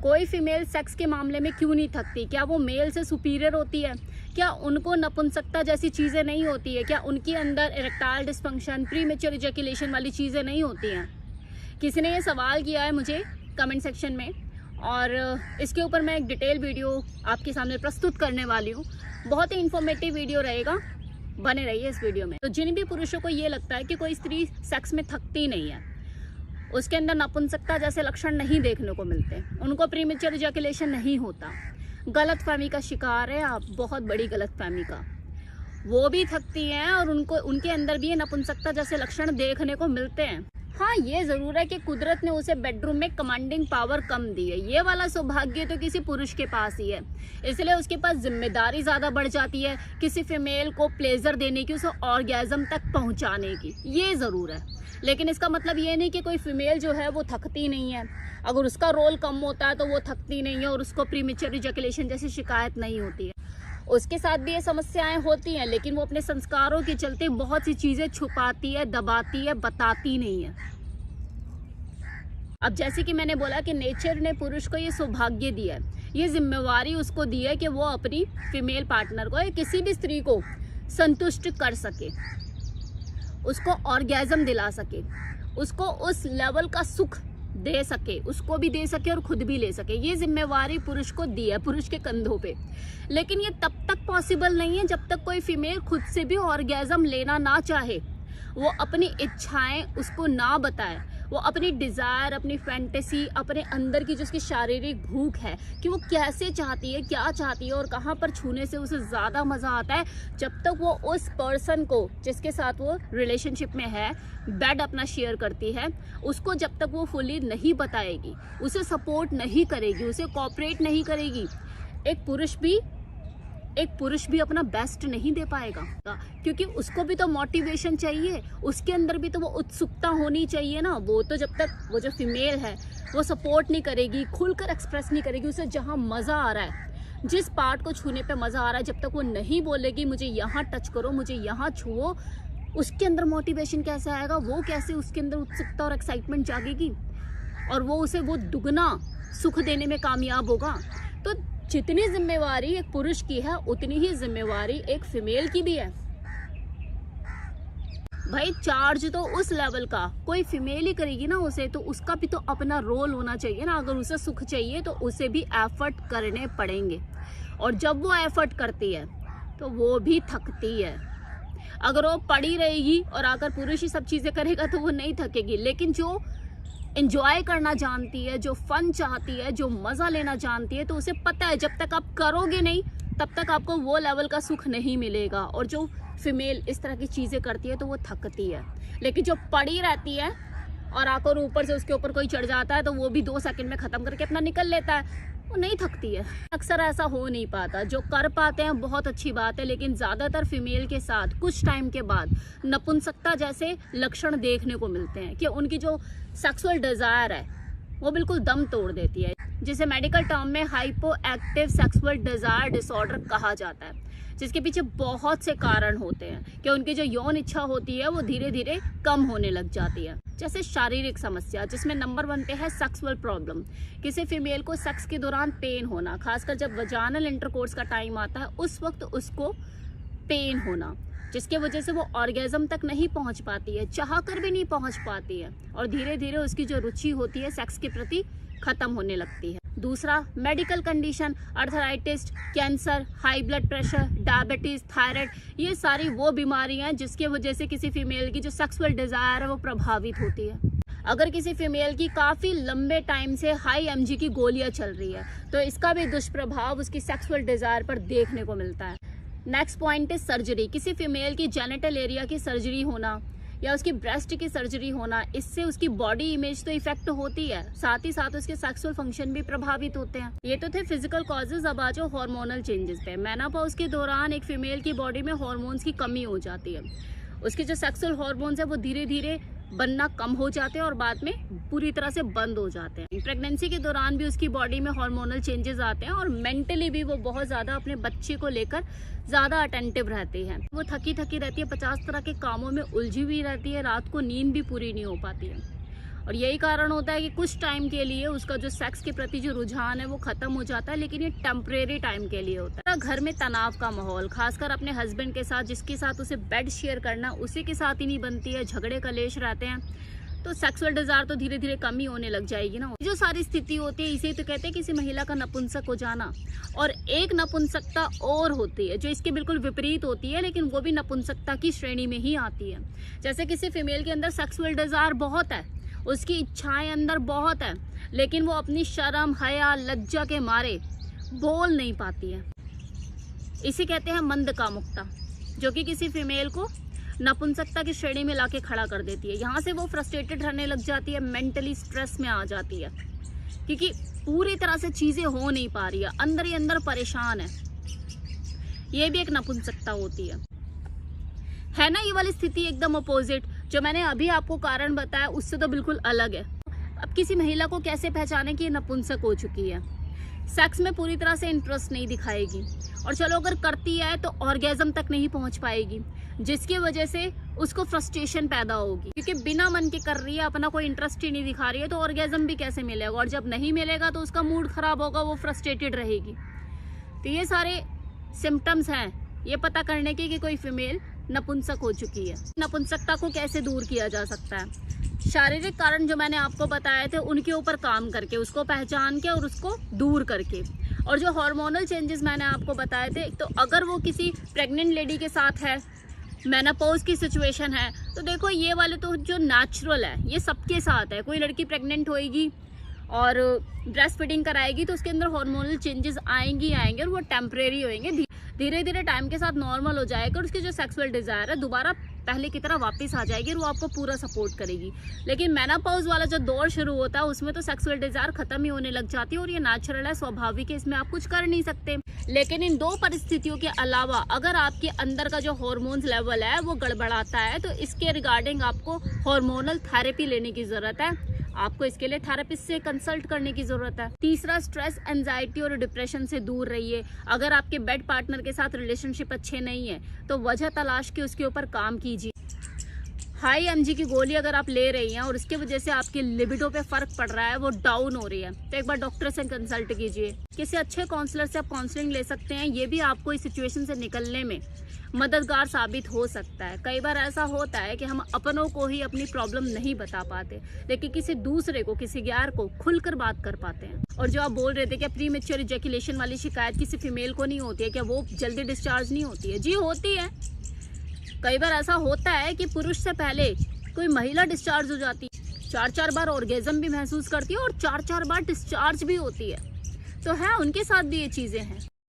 कोई female sex के मामले में क्यों नहीं थकती? क्या वो मेल से सुपीरियर होती है? क्या उनको नपुंसकता जैसी चीज़ें नहीं होती है? क्या उनके अंदर इरेक्टाइल डिस्फंक्शन, प्रीमेच्योर इजैकुलेशन वाली चीज़ें नहीं होती हैं? किसी ने ये सवाल किया है मुझे कमेंट सेक्शन में, और इसके ऊपर मैं एक डिटेल वीडियो आपके सामने प्रस्तुत करने वाली हूँ। बहुत ही इंफॉर्मेटिव वीडियो रहेगा, बने रहिए इस वीडियो में। तो जिन भी पुरुषों को ये लगता है कि कोई स्त्री सेक्स में थकती नहीं है, उसके अंदर नपुंसकता जैसे लक्षण नहीं देखने को मिलते, उनको प्रीमेच्योर इजैकुलेशन नहीं होता, गलतफहमी का शिकार है आप, बहुत बड़ी गलतफहमी का। वो भी थकती हैं और उनके अंदर भी ये नपुंसकता जैसे लक्षण देखने को मिलते हैं। हाँ, ये जरूर है कि कुदरत ने उसे बेडरूम में कमांडिंग पावर कम दी है। ये वाला सौभाग्य तो किसी पुरुष के पास ही है, इसलिए उसके पास जिम्मेदारी ज्यादा बढ़ जाती है किसी फीमेल को प्लेजर देने की, उसे ऑर्गेज्म तक पहुंचाने की। ये जरूर है, लेकिन इसका मतलब ये नहीं कि कोई फीमेल जो है वो थकती नहीं है। अगर उसका रोल कम होता है तो वो थकती नहीं है और उसको प्रीमेच्योर इजैकुलेशन जैसी शिकायत नहीं होती है। उसके साथ भी ये समस्याएं होती हैं, लेकिन वो अपने संस्कारों के चलते बहुत सी चीजें छुपाती है, दबाती है, बताती नहीं है। अब जैसे कि मैंने बोला कि नेचर ने पुरुष को ये सौभाग्य दिया है, ये जिम्मेवारी उसको दी है कि वो अपनी फीमेल पार्टनर को या किसी भी स्त्री को संतुष्ट कर सके, उसको ऑर्गेज्म दिला सके, उसको उस लेवल का सुख दे सके, उसको भी दे सके और खुद भी ले सके। ये जिम्मेवारी पुरुष को दी है, पुरुष के कंधों पे। लेकिन ये तब तक पॉसिबल नहीं है जब तक कोई फीमेल खुद से भी ऑर्गेज्म लेना ना चाहे, वो अपनी इच्छाएं उसको ना बताए, वो अपनी डिजायर, अपनी फैंटेसी, अपने अंदर की जो उसकी शारीरिक भूख है कि वो कैसे चाहती है, क्या चाहती है और कहाँ पर छूने से उसे ज़्यादा मज़ा आता है, जब तक वो उस पर्सन को जिसके साथ वो रिलेशनशिप में है, बेड अपना शेयर करती है, उसको जब तक वो फुली नहीं बताएगी, उसे सपोर्ट नहीं करेगी, उसे कोऑपरेट नहीं करेगी, एक पुरुष भी अपना बेस्ट नहीं दे पाएगा, क्योंकि उसको भी तो मोटिवेशन चाहिए, उसके अंदर भी तो वो उत्सुकता होनी चाहिए ना। वो तो जब तक वो जो फीमेल है वो सपोर्ट नहीं करेगी, खुलकर एक्सप्रेस नहीं करेगी, उसे जहाँ मज़ा आ रहा है, जिस पार्ट को छूने पे मज़ा आ रहा है, जब तक वो नहीं बोलेगी मुझे यहाँ टच करो, मुझे यहाँ छुओ, उसके अंदर मोटिवेशन कैसे आएगा, वो कैसे उसके अंदर उत्सुकता और एक्साइटमेंट जागेगी और वो उसे वो दुगना सुख देने में कामयाब होगा। तो जितनी जिम्मेवारी एक पुरुष की है उतनी ही जिम्मेवारी एक फीमेल की भी है। भाई चार्ज तो उस लेवल का कोई फीमेल ही करेगी ना उसे, तो उसका भी तो अपना रोल होना चाहिए ना। अगर उसे सुख चाहिए तो उसे भी एफर्ट करने पड़ेंगे, और जब वो एफर्ट करती है तो वो भी थकती है। अगर वो पड़ी रहेगी और आकर पुरुष ही सब चीजें करेगा तो वो नहीं थकेगी। लेकिन जो एंजॉय करना जानती है, जो फन चाहती है, जो मजा लेना जानती है, तो उसे पता है जब तक आप करोगे नहीं तब तक आपको वो लेवल का सुख नहीं मिलेगा। और जो फीमेल इस तरह की चीजें करती है तो वो थकती है, लेकिन जो पड़ी रहती है और आकर ऊपर से उसके ऊपर कोई चढ़ जाता है तो वो भी 2 सेकंड में खत्म करके अपना निकल लेता है, वो नहीं थकती है। अक्सर ऐसा हो नहीं पाता, जो कर पाते हैं बहुत अच्छी बात है, लेकिन ज्यादातर फीमेल के साथ कुछ टाइम के बाद नपुंसकता जैसे लक्षण देखने को मिलते हैं कि उनकी जो सेक्सुअल डिजायर है वो बिल्कुल दम तोड़ देती है, जिसे मेडिकल टर्म में hypo active sexual desire disorder कहा जाता है, जिसके पीछे बहुत से कारण होते हैं कि उनकी जो यौन इच्छा होती है वो धीरे धीरे कम होने लग जाती है। जैसे शारीरिक समस्या, जिसमें नंबर 1 पे है सेक्सुअल प्रॉब्लम। किसी फीमेल को सेक्स के दौरान पेन होना, खासकर जब वजाइनल इंटरकोर्स का टाइम आता है उस वक्त उसको पेन होना, जिसके वजह से वो ऑर्गेज्म तक नहीं पहुंच पाती है, चाह कर भी नहीं पहुंच पाती है, और धीरे धीरे उसकी जो रुचि होती है सेक्स के प्रति खत्म होने लगती है। दूसरा, medical condition, arthritis, cancer, high blood pressure, diabetes, thyroid, ये सारी वो बीमारियां हैं जिसके वजह से किसी फीमेल की जो सेक्सुअल डिजायर है वो प्रभावित होती है। अगर किसी फीमेल की काफी लंबे टाइम से हाई एमजी की गोलियां चल रही है तो इसका भी दुष्प्रभाव उसकी सेक्सुअल डिजायर पर देखने को मिलता है। नेक्स्ट पॉइंट है सर्जरी। किसी फीमेल की जेनिटल एरिया की सर्जरी होना या उसकी ब्रेस्ट की सर्जरी होना, इससे उसकी बॉडी इमेज तो इफेक्ट होती है, साथ ही साथ उसके सेक्सुअल फंक्शन भी प्रभावित होते हैं। ये तो थे फिजिकल कॉजेज। अब आ जाओ हार्मोनल चेंजेस पे। मेनोपॉज के दौरान एक फीमेल की बॉडी में हार्मोन्स की कमी हो जाती है, उसके जो सेक्सुअल हार्मोन्स है वो धीरे धीरे बनना कम हो जाते हैं और बाद में पूरी तरह से बंद हो जाते हैं। प्रेगनेंसी के दौरान भी उसकी बॉडी में हार्मोनल चेंजेस आते हैं और मेंटली भी वो बहुत ज़्यादा अपने बच्चे को लेकर ज़्यादा अटेंटिव रहती है। वो थकी रहती है, 50 तरह के कामों में उलझी हुई रहती है, रात को नींद भी पूरी नहीं हो पाती है। और यही कारण होता है कि कुछ टाइम के लिए उसका जो सेक्स के प्रति जो रुझान है वो खत्म हो जाता है, लेकिन ये टेम्परेरी टाइम के लिए होता है। घर में तनाव का माहौल, खासकर अपने हस्बैंड के साथ, जिसके साथ उसे बेड शेयर करना उसी के साथ ही नहीं बनती है, झगड़े कलेश रहते हैं, तो सेक्सुअल डिजायर तो धीरे धीरे कम ही होने लग जाएगी ना। जो सारी स्थिति होती है इसे तो कहते हैं किसी महिला का नपुंसक हो जाना। और एक नपुंसकता और होती है जो इसके बिल्कुल विपरीत होती है, लेकिन वो भी नपुंसकता की श्रेणी में ही आती है। जैसे किसी फीमेल के अंदर सेक्सुअल डिजायर बहुत है, उसकी इच्छाएं अंदर बहुत है, लेकिन वो अपनी शर्म, हया, लज्जा के मारे बोल नहीं पाती है। इसे कहते हैं मंद कामुकता, जो कि किसी फीमेल को नपुंसकता की श्रेणी में लाके खड़ा कर देती है। यहाँ से वो फ्रस्ट्रेटेड रहने लग जाती है, मेंटली स्ट्रेस में आ जाती है, क्योंकि पूरी तरह से चीजें हो नहीं पा रही है, अंदर ही अंदर परेशान है। ये भी एक नपुंसकता होती है ना। ये वाली स्थिति एकदम अपोजिट, जो मैंने अभी आपको कारण बताया उससे तो बिल्कुल अलग है। अब किसी महिला को कैसे पहचाने कि ये नपुंसक हो चुकी है? सेक्स में पूरी तरह से इंटरेस्ट नहीं दिखाएगी, और चलो अगर करती है तो ऑर्गेज्म तक नहीं पहुंच पाएगी, जिसकी वजह से उसको फ्रस्ट्रेशन पैदा होगी, क्योंकि बिना मन के कर रही है, अपना कोई इंटरेस्ट ही नहीं दिखा रही है, तो ऑर्गेज्म भी कैसे मिलेगा? और जब नहीं मिलेगा तो उसका मूड खराब होगा, वो फ्रस्ट्रेटेड रहेगी। तो ये सारे सिम्टम्स हैं ये पता करने के कि कोई फीमेल नपुंसक हो चुकी है। नपुंसकता को कैसे दूर किया जा सकता है? शारीरिक कारण जो मैंने आपको बताए थे उनके ऊपर काम करके, उसको पहचान के और उसको दूर करके। और जो हार्मोनल चेंजेस मैंने आपको बताए थे, तो अगर वो किसी प्रेग्नेंट लेडी के साथ है, मेनोपॉज की सिचुएशन है, तो देखो ये वाले तो जो नेचुरल है ये सबके साथ है। कोई लड़की प्रेग्नेंट होएगी और ब्रेस्ट फीडिंग कराएगी तो उसके अंदर हार्मोनल चेंजेस आएंगे और वो टेम्परेरी होंगे, धीरे धीरे टाइम के साथ नॉर्मल हो जाएगा और उसकी जो सेक्सुअल डिजायर है दोबारा पहले की तरह वापस आ जाएगी और वो आपको पूरा सपोर्ट करेगी। लेकिन मेनोपॉज वाला जो दौर शुरू होता है उसमें तो सेक्सुअल डिजायर खत्म ही होने लग जाती है, और ये नेचुरल है, स्वाभाविक है, इसमें आप कुछ कर नहीं सकते। लेकिन इन दो परिस्थितियों के अलावा अगर आपके अंदर का जो हार्मोन्स लेवल है वो गड़बड़ाता है, तो इसके रिगार्डिंग आपको हार्मोनल थेरेपी लेने की जरूरत है। आपको इसके लिए थेरेपिस्ट से कंसल्ट करने की जरूरत है। तीसरा, स्ट्रेस, एंजाइटी और डिप्रेशन से दूर रहिए। अगर आपके बेड पार्टनर के साथ रिलेशनशिप अच्छे नहीं है तो वजह तलाश के उसके ऊपर काम कीजिए। हाई एमजी की गोली अगर आप ले रही हैं और इसके वजह से आपकी लिबिडो पे फर्क पड़ रहा है, वो डाउन हो रही है, तो एक बार डॉक्टर से कंसल्ट कीजिए। किसी अच्छे काउंसलर से आप काउंसलिंग ले सकते हैं, ये भी आपको इस सिचुएशन से निकलने में मददगार साबित हो सकता है। कई बार ऐसा होता है कि हम अपनों को ही अपनी प्रॉब्लम नहीं बता पाते, लेकिन किसी दूसरे को, किसी गैर को खुलकर बात कर पाते हैं। और जो आप बोल रहे थे कि प्रीमेच्योर इजैकुलेशन वाली शिकायत किसी फीमेल को नहीं होती है, क्या वो जल्दी डिस्चार्ज नहीं होती है? जी होती है। कई बार ऐसा होता है कि पुरुष से पहले कोई महिला डिस्चार्ज हो जाती है, 4-4 बार ऑर्गेज्म भी महसूस करती है और 4-4 बार डिस्चार्ज भी होती है। तो है, उनके साथ भी ये चीजें हैं।